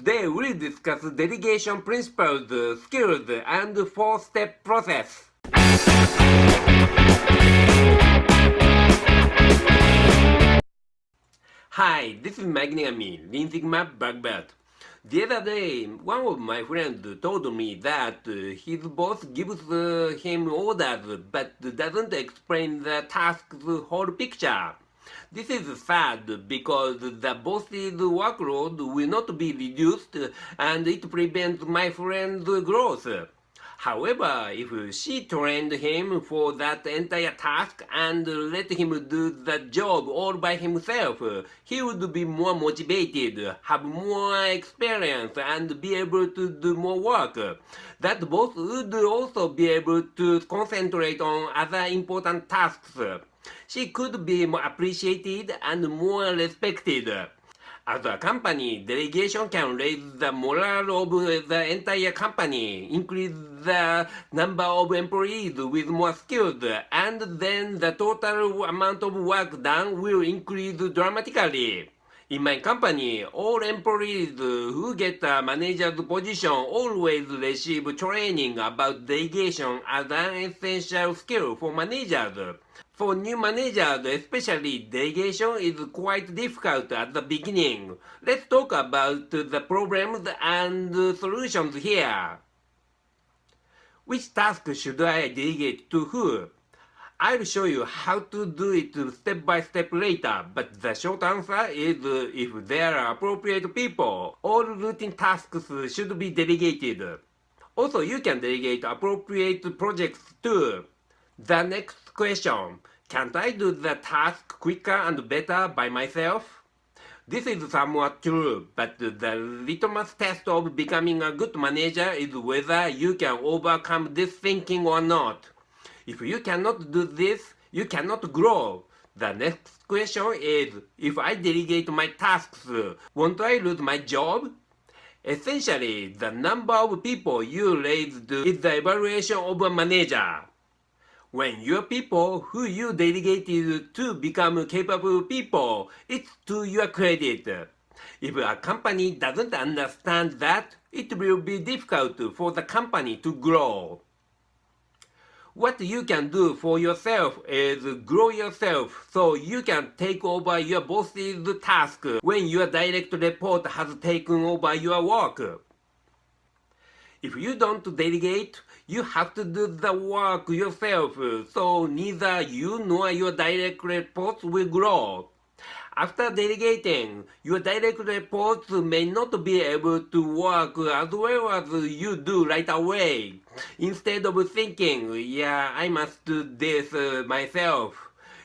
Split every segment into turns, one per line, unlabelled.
Today we'll discuss delegation principles, skills, and 4-step process. Hi, this is Magnami, Lean Sigma Black Belt. The other day, one of my friends told me that his boss gives him orders but doesn't explain the task's whole picture. This is sad because the boss's workload will not be reduced and it prevents my friend's growth. However, if she trained him for that entire task and let him do the job all by himself, he would be more motivated, have more experience, and be able to do more work. That boss would also be able to concentrate on other important tasks. She could be more appreciated and more respected. As a company, delegation can raise the morale of the entire company, increase the number of employees with more skills, and then the total amount of work done will increase dramatically. In my company, all employees who get a manager's position always receive training about delegation as an essential skill for managers. For new managers, especially, delegation is quite difficult at the beginning. Let's talk about the problems and solutions here. Which task should I delegate to who? I'll show you how to do it step by step later, but the short answer is if there are appropriate people, all routine tasks should be delegated. Also, you can delegate appropriate projects too. The next question, can't I do the task quicker and better by myself? This is somewhat true, but the litmus test of becoming a good manager is whether you can overcome this thinking or not. If you cannot do this, you cannot grow. The next question is, if I delegate my tasks, won't I lose my job? Essentially, the number of people you raised is the evaluation of a manager. When your people who you delegated to become capable people, it's to your credit. If a company doesn't understand that, it will be difficult for the company to grow. What you can do for yourself is grow yourself so you can take over your boss's task when your direct report has taken over your work. If you don't delegate, you have to do the work yourself, so neither you nor your direct reports will grow. After delegating, your direct reports may not be able to work as well as you do right away. Instead of thinking, yeah, I must do this myself,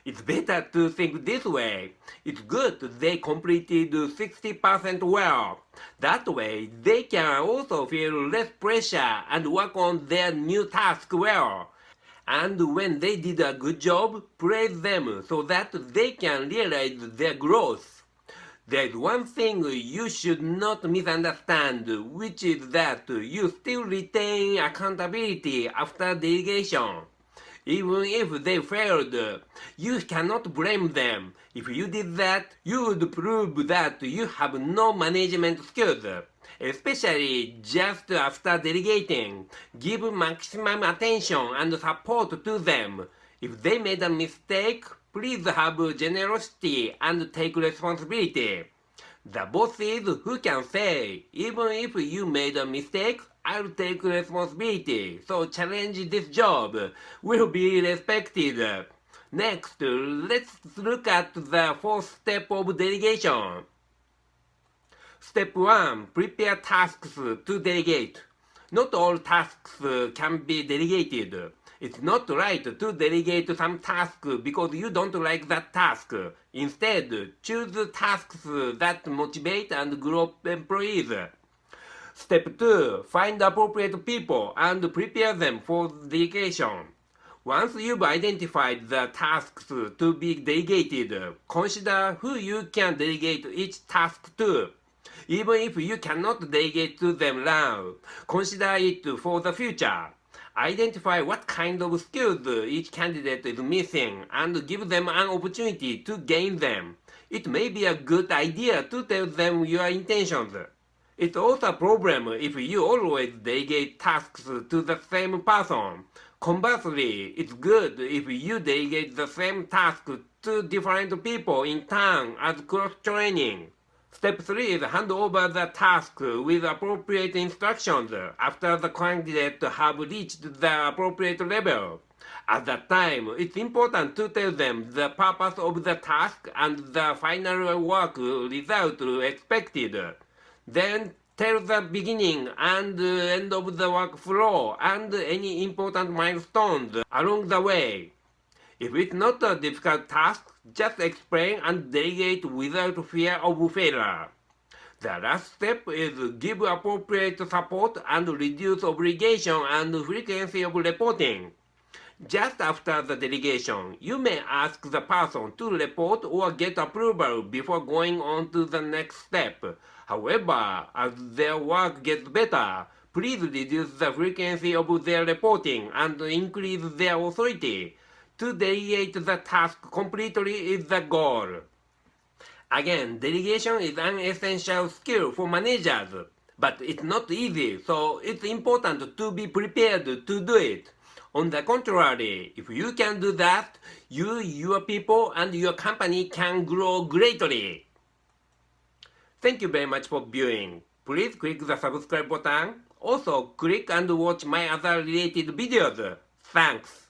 it's better to think this way. It's good they completed 60% well. That way, they can also feel less pressure and work on their new task well. And when they did a good job, praise them so that they can realize their growth. There's one thing you should not misunderstand, which is that you still retain accountability after delegation. Even if they failed, you cannot blame them. If you did that, you would prove that you have no management skills. Especially just after delegating, give maximum attention and support to them. If they made a mistake, please have generosity and take responsibility. The bosses who can say, even if you made a mistake, I'll take responsibility, so challenge this job, will be respected. Next, let's look at the fourth step of delegation. Step 1. Prepare tasks to delegate. Not all tasks can be delegated. It's not right to delegate some task because you don't like that task. Instead, choose tasks that motivate and grow employees. Step 2. Find appropriate people and prepare them for delegation. Once you've identified the tasks to be delegated, consider who you can delegate each task to. Even if you cannot delegate to them now, consider it for the future. Identify what kind of skills each candidate is missing and give them an opportunity to gain them. It may be a good idea to tell them your intentions. It's also a problem if you always delegate tasks to the same person. Conversely, it's good if you delegate the same task to different people in turn as cross-training. Step 3 is hand over the task with appropriate instructions after the candidate have reached the appropriate level. At that time, it's important to tell them the purpose of the task and the final work result expected. Then tell the beginning and end of the workflow and any important milestones along the way. If it's not a difficult task, just explain and delegate without fear of failure. The last step is give appropriate support and reduce obligation and frequency of reporting. Just after the delegation, you may ask the person to report or get approval before going on to the next step. However, as their work gets better, please reduce the frequency of their reporting and increase their authority. To delegate the task completely is the goal. Again, delegation is an essential skill for managers, but it's not easy, so it's important to be prepared to do it. On the contrary, if you can do that, you, your people, and your company can grow greatly. Thank you very much for viewing. Please click the subscribe button. Also, click and watch my other related videos. Thanks.